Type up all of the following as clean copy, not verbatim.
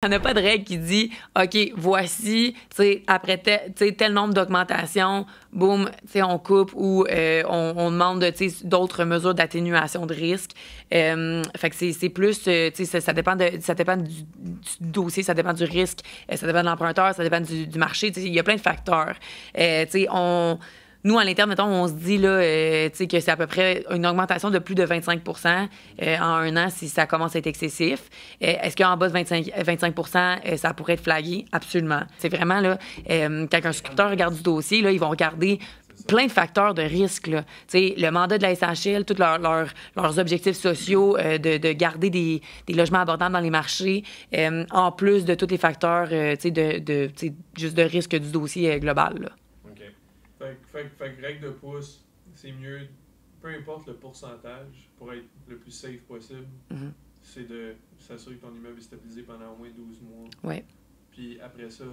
Il n'y a pas de règle qui dit, OK, voici, après tel nombre d'augmentations, boum, on coupe ou on demande d'autres mesures d'atténuation de risque. Fait que c'est plus, ça dépend du dossier, ça dépend du risque, ça dépend de l'emprunteur, ça dépend du marché. Il y a plein de facteurs. Nous, à l'interne, mettons, on se dit là, que c'est à peu près une augmentation de plus de 25 en un an si ça commence à être excessif. Est-ce qu'en bas de 25 ça pourrait être flagué? Absolument. C'est vraiment, là, quand un scripteur regarde du dossier, là, ils vont regarder plein de facteurs de risque. Là. Le mandat de la SHL, tous leurs objectifs sociaux, de garder des logements abordables dans les marchés, en plus de tous les facteurs juste de risque du dossier global. Là. Fait que règle de pouce, c'est mieux, peu importe le pourcentage, pour être le plus safe possible, c'est de s'assurer que ton immeuble est stabilisé pendant au moins 12 mois. Oui. Puis après ça...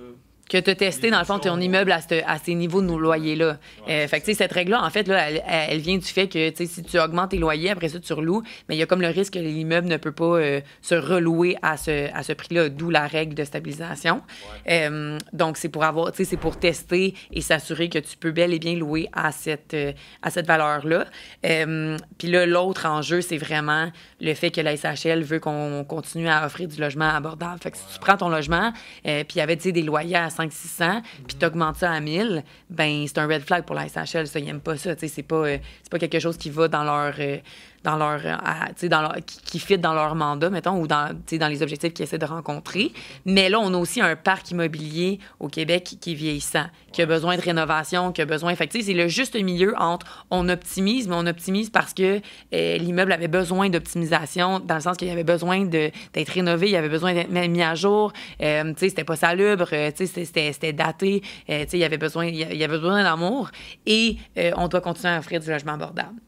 Que tu as testé, dans le fond, ton immeuble à ces niveaux de nos loyers-là. Fait que, cette règle-là, en fait, là, elle vient du fait que, si tu augmentes tes loyers, après ça, tu reloues, mais il y a comme le risque que l'immeuble ne peut pas se relouer à ce prix-là, d'où la règle de stabilisation. Ouais. Donc, c'est pour tester et s'assurer que tu peux bel et bien louer à cette valeur-là. Puis là, l'autre enjeu, c'est vraiment le fait que la SHL veut qu'on continue à offrir du logement abordable. Fait que si tu prends ton logement, puis il y avait, des loyers à 500-600, puis tu augmentes ça à 1000, ben c'est un red flag pour la SHL. Ça, ils n'aiment pas ça. C'est pas quelque chose qui va qui fit dans leur mandat, mettons, ou dans les objectifs qu'ils essaient de rencontrer. Mais là, on a aussi un parc immobilier au Québec qui est vieillissant, qui a besoin de rénovation, qui a besoin... Fait que, c'est le juste milieu entre on optimise, mais on optimise parce que l'immeuble avait besoin d'optimisation, dans le sens qu'il avait besoin d'être rénové, il avait besoin d'être mis à jour, c'était pas salubre, c'était daté, il y avait besoin d'amour, et on doit continuer à offrir du logement abordable.